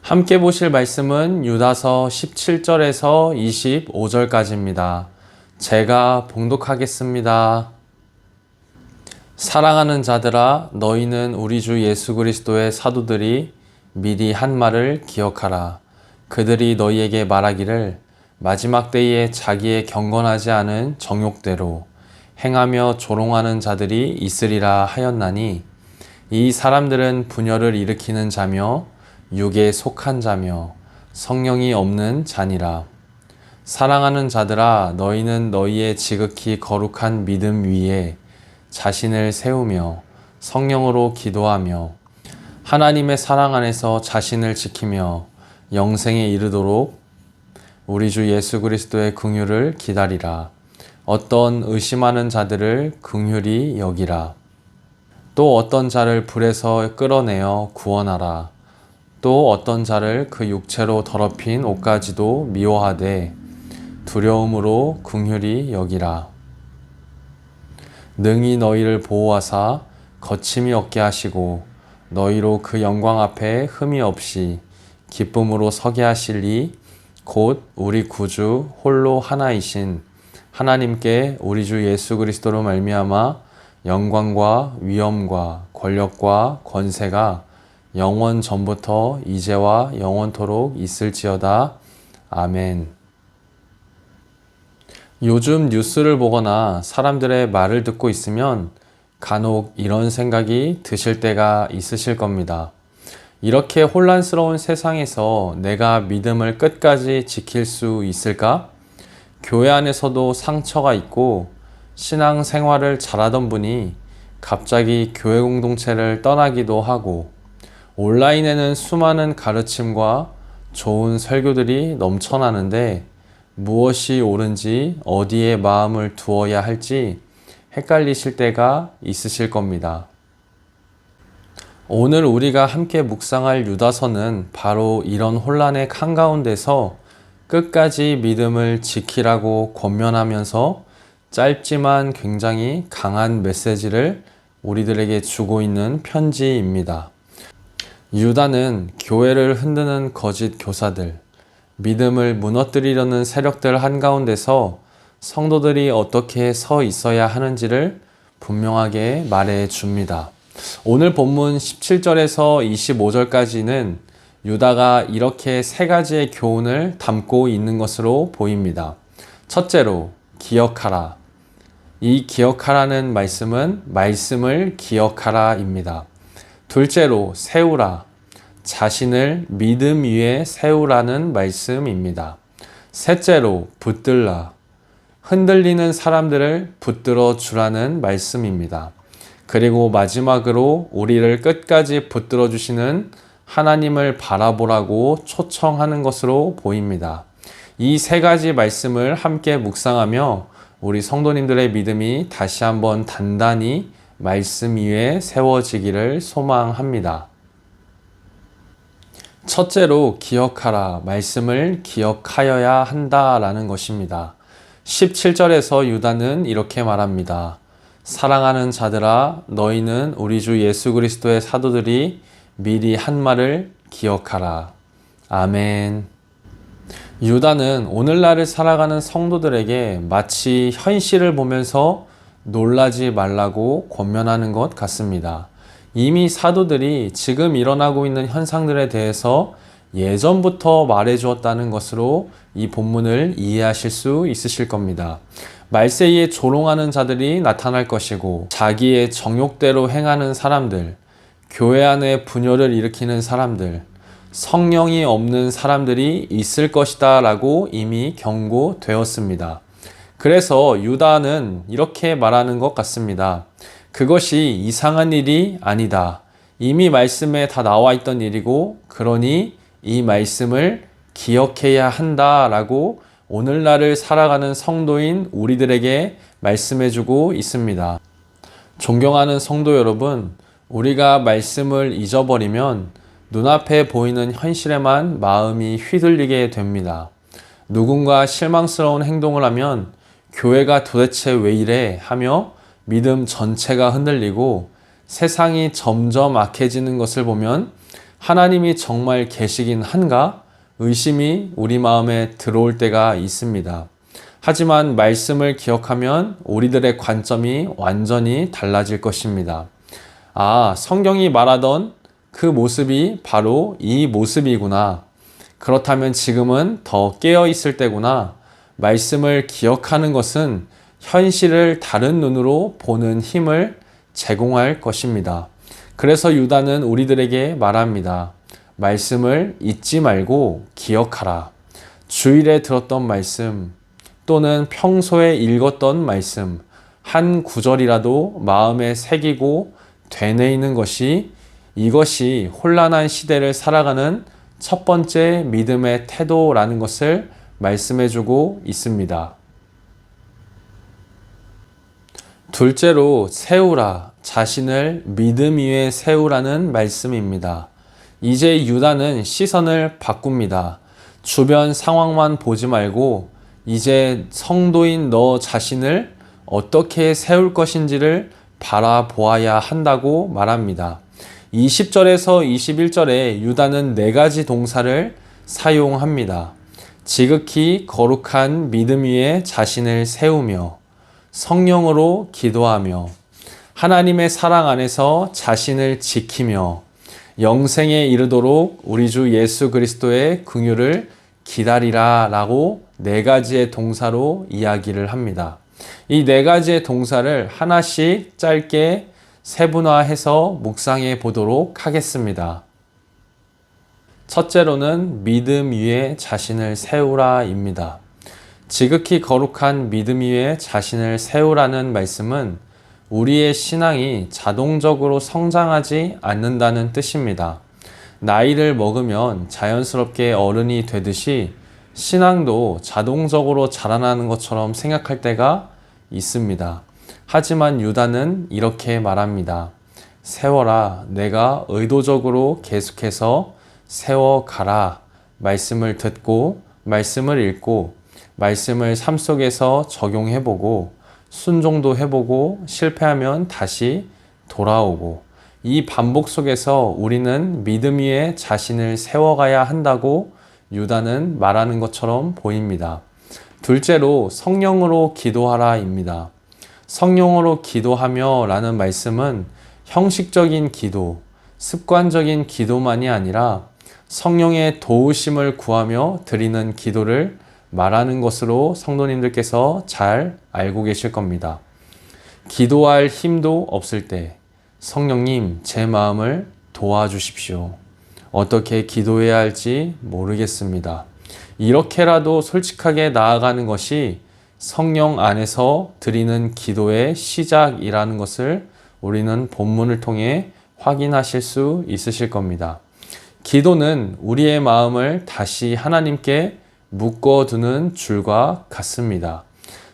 함께 보실 말씀은 유다서 17절에서 25절까지입니다. 제가 봉독하겠습니다. 사랑하는 자들아, 너희는 우리 주 예수 그리스도의 사도들이 미리 한 말을 기억하라. 그들이 너희에게 말하기를 마지막 때에 자기의 경건하지 않은 정욕대로 행하며 조롱하는 자들이 있으리라 하였나니, 이 사람들은 분열을 일으키는 자며 육에 속한 자며 성령이 없는 자니라. 사랑하는 자들아, 너희는 너희의 지극히 거룩한 믿음 위에 자신을 세우며 성령으로 기도하며 하나님의 사랑 안에서 자신을 지키며 영생에 이르도록 우리 주 예수 그리스도의 긍휼을 기다리라. 어떤 의심하는 자들을 긍휼히 여기라. 또 어떤 자를 불에서 끌어내어 구원하라. 또 어떤 자를 그 육체로 더럽힌 옷까지도 미워하되 두려움으로 긍휼히 여기라. 능히 너희를 보호하사 거침이 없게 하시고 너희로 그 영광 앞에 흠이 없이 기쁨으로 서게 하시리. 곧 우리 구주 홀로 하나이신 하나님께 우리 주 예수 그리스도로 말미암아 영광과 위엄과 권력과 권세가 영원 전부터 이제와 영원토록 있을지어다. 아멘. 요즘 뉴스를 보거나 사람들의 말을 듣고 있으면 간혹 이런 생각이 드실 때가 있으실 겁니다. 이렇게 혼란스러운 세상에서 내가 믿음을 끝까지 지킬 수 있을까? 교회 안에서도 상처가 있고 신앙 생활을 잘하던 분이 갑자기 교회 공동체를 떠나기도 하고, 온라인에는 수많은 가르침과 좋은 설교들이 넘쳐나는데 무엇이 옳은지 어디에 마음을 두어야 할지 헷갈리실 때가 있으실 겁니다. 오늘 우리가 함께 묵상할 유다서는 바로 이런 혼란의 한가운데서 끝까지 믿음을 지키라고 권면하면서 짧지만 굉장히 강한 메시지를 우리들에게 주고 있는 편지입니다. 유다는 교회를 흔드는 거짓 교사들, 믿음을 무너뜨리려는 세력들 한가운데서 성도들이 어떻게 서 있어야 하는지를 분명하게 말해 줍니다. 오늘 본문 17절에서 25절까지는 유다가 이렇게 세 가지의 교훈을 담고 있는 것으로 보입니다. 첫째로, 기억하라. 이 기억하라는 말씀은 말씀을 기억하라입니다. 둘째로, 세우라. 자신을 믿음 위에 세우라는 말씀입니다. 셋째로, 붙들라. 흔들리는 사람들을 붙들어 주라는 말씀입니다. 그리고 마지막으로 우리를 끝까지 붙들어 주시는 하나님을 바라보라고 초청하는 것으로 보입니다. 이 세 가지 말씀을 함께 묵상하며 우리 성도님들의 믿음이 다시 한번 단단히 말씀 위에 세워지기를 소망합니다. 첫째로, 기억하라. 말씀을 기억하여야 한다라는 것입니다. 17절에서 유다는 이렇게 말합니다. 사랑하는 자들아, 너희는 우리 주 예수 그리스도의 사도들이 미리 한 말을 기억하라. 아멘. 유다는 오늘날을 살아가는 성도들에게 마치 현실을 보면서 놀라지 말라고 권면하는 것 같습니다. 이미 사도들이 지금 일어나고 있는 현상들에 대해서 예전부터 말해 주었다는 것으로 이 본문을 이해하실 수 있으실 겁니다. 말세에 조롱하는 자들이 나타날 것이고, 자기의 정욕대로 행하는 사람들, 교회 안에 분열을 일으키는 사람들, 성령이 없는 사람들이 있을 것이다 라고 이미 경고되었습니다. 그래서 유다는 이렇게 말하는 것 같습니다. 그것이 이상한 일이 아니다. 이미 말씀에 다 나와 있던 일이고, 그러니 이 말씀을 기억해야 한다라고 오늘날을 살아가는 성도인 우리들에게 말씀해주고 있습니다. 존경하는 성도 여러분, 우리가 말씀을 잊어버리면 눈앞에 보이는 현실에만 마음이 휘둘리게 됩니다. 누군가 실망스러운 행동을 하면 교회가 도대체 왜 이래 하며 믿음 전체가 흔들리고, 세상이 점점 악해지는 것을 보면 하나님이 정말 계시긴 한가? 의심이 우리 마음에 들어올 때가 있습니다. 하지만 말씀을 기억하면 우리들의 관점이 완전히 달라질 것입니다. 아, 성경이 말하던 그 모습이 바로 이 모습이구나. 그렇다면 지금은 더 깨어 있을 때구나. 말씀을 기억하는 것은 현실을 다른 눈으로 보는 힘을 제공할 것입니다. 그래서 유다는 우리들에게 말합니다. 말씀을 잊지 말고 기억하라. 주일에 들었던 말씀 또는 평소에 읽었던 말씀 한 구절이라도 마음에 새기고 되뇌이는 것이 이것이 혼란한 시대를 살아가는 첫 번째 믿음의 태도라는 것을 말씀해주고 있습니다. 둘째로 세우라, 자신을 믿음 위에 세우라는 말씀입니다. 이제 유다는 시선을 바꿉니다. 주변 상황만 보지 말고 이제 성도인 너 자신을 어떻게 세울 것인지를 바라보아야 한다고 말합니다. 20절에서 21절에 유다는 4가지 동사를 사용합니다. 지극히 거룩한 믿음 위에 자신을 세우며 성령으로 기도하며 하나님의 사랑 안에서 자신을 지키며 영생에 이르도록 우리 주 예수 그리스도의 긍휼을 기다리라 라고 4가지의 동사로 이야기를 합니다. 이 4가지의 동사를 하나씩 짧게 세분화해서 묵상해 보도록 하겠습니다. 첫째로는 믿음 위에 자신을 세우라입니다. 지극히 거룩한 믿음 위에 자신을 세우라는 말씀은 우리의 신앙이 자동적으로 성장하지 않는다는 뜻입니다. 나이를 먹으면 자연스럽게 어른이 되듯이 신앙도 자동적으로 자라나는 것처럼 생각할 때가 있습니다. 하지만 유다는 이렇게 말합니다. 세워라, 내가 의도적으로 계속해서 세워가라. 말씀을 듣고, 말씀을 읽고, 말씀을 삶 속에서 적용해보고, 순종도 해보고, 실패하면 다시 돌아오고, 이 반복 속에서 우리는 믿음 위에 자신을 세워가야 한다고 유다는 말하는 것처럼 보입니다. 둘째로 성령으로 기도하라입니다. 성령으로 기도하며 라는 말씀은 형식적인 기도, 습관적인 기도만이 아니라 성령의 도우심을 구하며 드리는 기도를 말하는 것으로 성도님들께서 잘 알고 계실 겁니다. 기도할 힘도 없을 때 성령님, 제 마음을 도와주십시오. 어떻게 기도해야 할지 모르겠습니다. 이렇게라도 솔직하게 나아가는 것이 성령 안에서 드리는 기도의 시작이라는 것을 우리는 본문을 통해 확인하실 수 있으실 겁니다. 기도는 우리의 마음을 다시 하나님께 묶어두는 줄과 같습니다.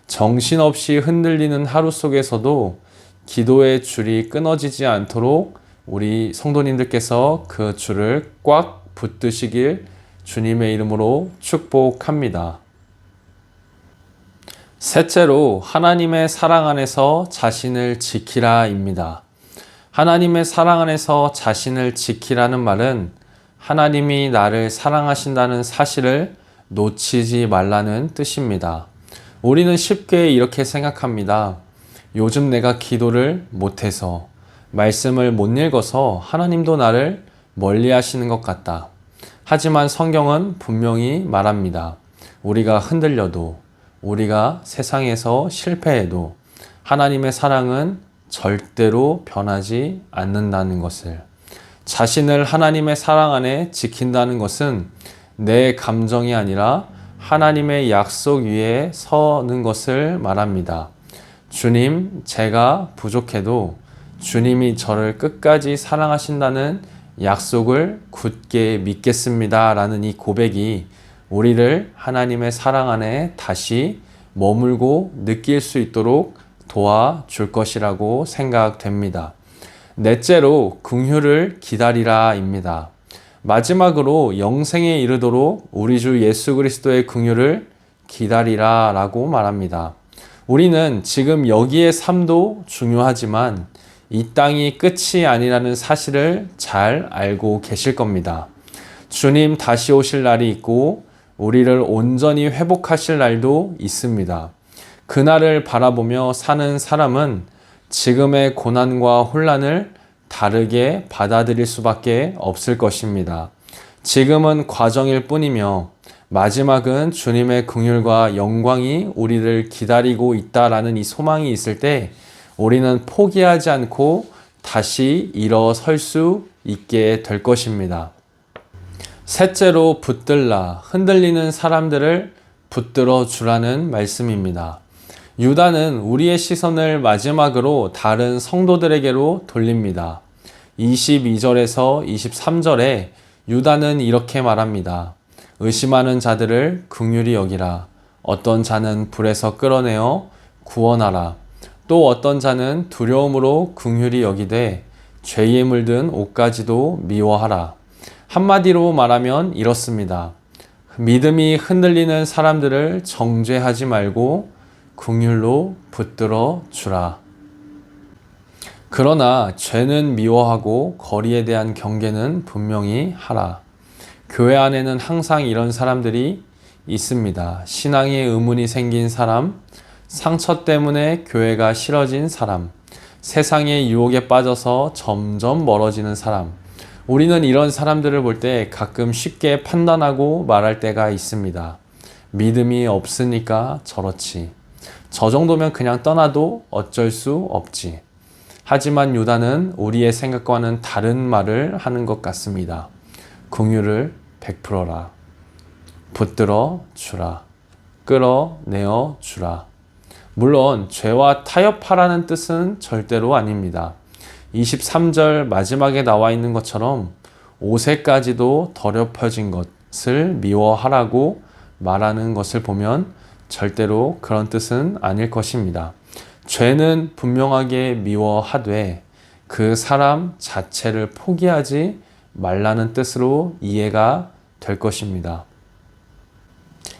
정신없이 흔들리는 하루 속에서도 기도의 줄이 끊어지지 않도록 우리 성도님들께서 그 줄을 꽉 붙드시길 주님의 이름으로 축복합니다. 셋째로 하나님의 사랑 안에서 자신을 지키라입니다. 하나님의 사랑 안에서 자신을 지키라는 말은 하나님이 나를 사랑하신다는 사실을 놓치지 말라는 뜻입니다. 우리는 쉽게 이렇게 생각합니다. 요즘 내가 기도를 못해서, 말씀을 못 읽어서 하나님도 나를 멀리 하시는 것 같다. 하지만 성경은 분명히 말합니다. 우리가 흔들려도, 우리가 세상에서 실패해도 하나님의 사랑은 절대로 변하지 않는다는 것을, 자신을 하나님의 사랑 안에 지킨다는 것은 내 감정이 아니라 하나님의 약속 위에 서는 것을 말합니다. 주님, 제가 부족해도 주님이 저를 끝까지 사랑하신다는 약속을 굳게 믿겠습니다. 라는 이 고백이 우리를 하나님의 사랑 안에 다시 머물고 느낄 수 있도록 도와줄 것이라고 생각됩니다. 넷째로 긍휼을 기다리라입니다. 마지막으로 영생에 이르도록 우리 주 예수 그리스도의 긍휼을 기다리라라고 말합니다. 우리는 지금 여기의 삶도 중요하지만 이 땅이 끝이 아니라는 사실을 잘 알고 계실 겁니다. 주님 다시 오실 날이 있고 우리를 온전히 회복하실 날도 있습니다. 그날을 바라보며 사는 사람은 지금의 고난과 혼란을 다르게 받아들일 수밖에 없을 것입니다. 지금은 과정일 뿐이며 마지막은 주님의 긍휼과 영광이 우리를 기다리고 있다라는 이 소망이 있을 때 우리는 포기하지 않고 다시 일어설 수 있게 될 것입니다. 셋째로 붙들라, 흔들리는 사람들을 붙들어 주라는 말씀입니다. 유다는 우리의 시선을 마지막으로 다른 성도들에게로 돌립니다. 22절에서 23절에 유다는 이렇게 말합니다. 의심하는 자들을 긍휼히 여기라. 어떤 자는 불에서 끌어내어 구원하라. 또 어떤 자는 두려움으로 긍휼히 여기되 죄에 물든 옷까지도 미워하라. 한마디로 말하면 이렇습니다. 믿음이 흔들리는 사람들을 정죄하지 말고 긍휼로 붙들어 주라. 그러나 죄는 미워하고 거리에 대한 경계는 분명히 하라. 교회 안에는 항상 이런 사람들이 있습니다. 신앙에 의문이 생긴 사람, 상처 때문에 교회가 싫어진 사람, 세상의 유혹에 빠져서 점점 멀어지는 사람. 우리는 이런 사람들을 볼 때 가끔 쉽게 판단하고 말할 때가 있습니다. 믿음이 없으니까 저렇지. 저 정도면 그냥 떠나도 어쩔 수 없지. 하지만 유다는 우리의 생각과는 다른 말을 하는 것 같습니다. 긍휼을 베풀어라. 붙들어 주라. 끌어내어 주라. 물론 죄와 타협하라는 뜻은 절대로 아닙니다. 23절 마지막에 나와 있는 것처럼 옷에까지도 더럽혀진 것을 미워하라고 말하는 것을 보면 절대로 그런 뜻은 아닐 것입니다. 죄는 분명하게 미워하되 그 사람 자체를 포기하지 말라는 뜻으로 이해가 될 것입니다.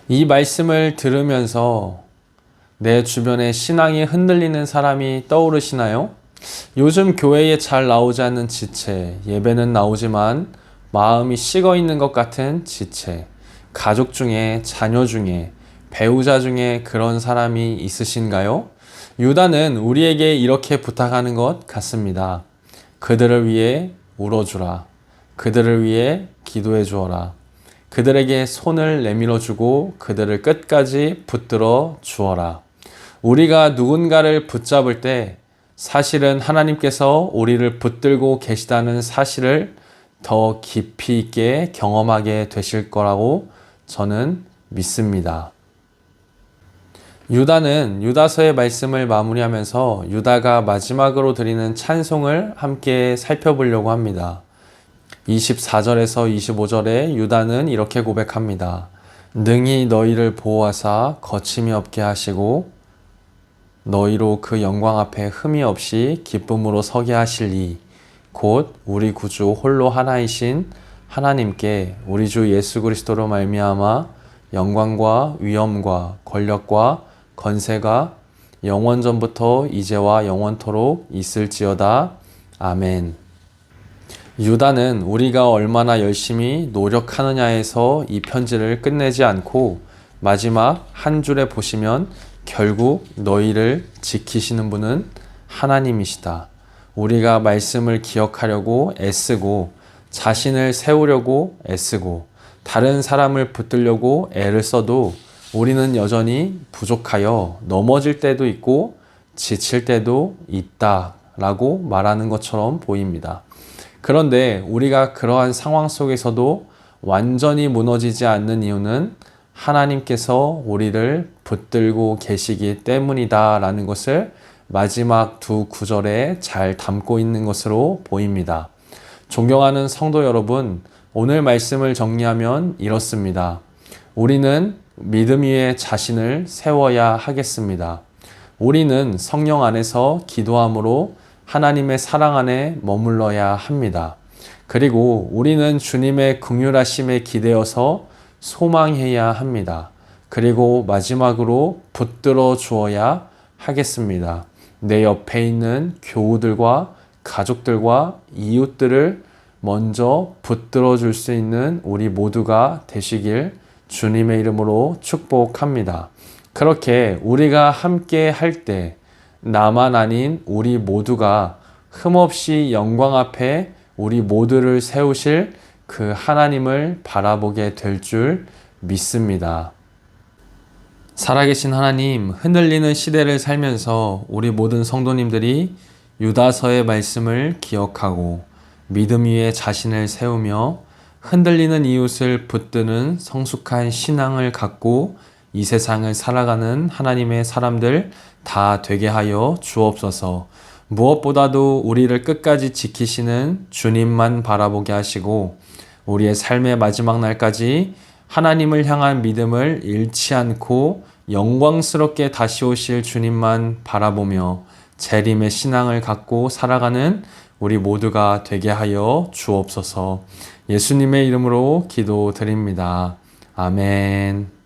이 말씀을 들으면서 내 주변에 신앙이 흔들리는 사람이 떠오르시나요? 요즘 교회에 잘 나오지 않는 지체, 예배는 나오지만 마음이 식어 있는 것 같은 지체, 가족 중에, 자녀 중에, 배우자 중에 그런 사람이 있으신가요? 유다는 우리에게 이렇게 부탁하는 것 같습니다. 그들을 위해 울어주라. 그들을 위해 기도해 주어라. 그들에게 손을 내밀어 주고 그들을 끝까지 붙들어 주어라. 우리가 누군가를 붙잡을 때 사실은 하나님께서 우리를 붙들고 계시다는 사실을 더 깊이 있게 경험하게 되실 거라고 저는 믿습니다. 유다는 유다서의 말씀을 마무리하면서 유다가 마지막으로 드리는 찬송을 함께 살펴보려고 합니다. 24절에서 25절에 유다는 이렇게 고백합니다. 능히 너희를 보호하사 거침이 없게 하시고 너희로 그 영광 앞에 흠이 없이 기쁨으로 서게 하실리 곧 우리 구주 홀로 하나이신 하나님께 우리 주 예수 그리스도로 말미암아 영광과 위엄과 권력과 건세가 영원 전부터 이제와 영원토록 있을지어다. 아멘. 유다는 우리가 얼마나 열심히 노력하느냐에서 이 편지를 끝내지 않고 마지막 한 줄에 보시면 결국 너희를 지키시는 분은 하나님이시다. 우리가 말씀을 기억하려고 애쓰고 자신을 세우려고 애쓰고 다른 사람을 붙들려고 애를 써도 우리는 여전히 부족하여 넘어질 때도 있고 지칠 때도 있다라고 말하는 것처럼 보입니다. 그런데 우리가 그러한 상황 속에서도 완전히 무너지지 않는 이유는 하나님께서 우리를 붙들고 계시기 때문이다라는 것을 마지막 두 구절에 잘 담고 있는 것으로 보입니다. 존경하는 성도 여러분, 오늘 말씀을 정리하면 이렇습니다. 우리는 믿음 위에 자신을 세워야 하겠습니다. 우리는 성령 안에서 기도함으로 하나님의 사랑 안에 머물러야 합니다. 그리고 우리는 주님의 긍휼하심에 기대어서 소망해야 합니다. 그리고 마지막으로 붙들어 주어야 하겠습니다. 내 옆에 있는 교우들과 가족들과 이웃들을 먼저 붙들어 줄 수 있는 우리 모두가 되시길 주님의 이름으로 축복합니다. 그렇게 우리가 함께 할 때 나만 아닌 우리 모두가 흠없이 영광 앞에 우리 모두를 세우실 그 하나님을 바라보게 될 줄 믿습니다. 살아계신 하나님, 흔들리는 시대를 살면서 우리 모든 성도님들이 유다서의 말씀을 기억하고 믿음 위에 자신을 세우며 흔들리는 이웃을 붙드는 성숙한 신앙을 갖고 이 세상을 살아가는 하나님의 사람들 다 되게 하여 주옵소서. 무엇보다도 우리를 끝까지 지키시는 주님만 바라보게 하시고 우리의 삶의 마지막 날까지 하나님을 향한 믿음을 잃지 않고 영광스럽게 다시 오실 주님만 바라보며 재림의 신앙을 갖고 살아가는 우리 모두가 되게 하여 주옵소서. 예수님의 이름으로 기도드립니다. 아멘.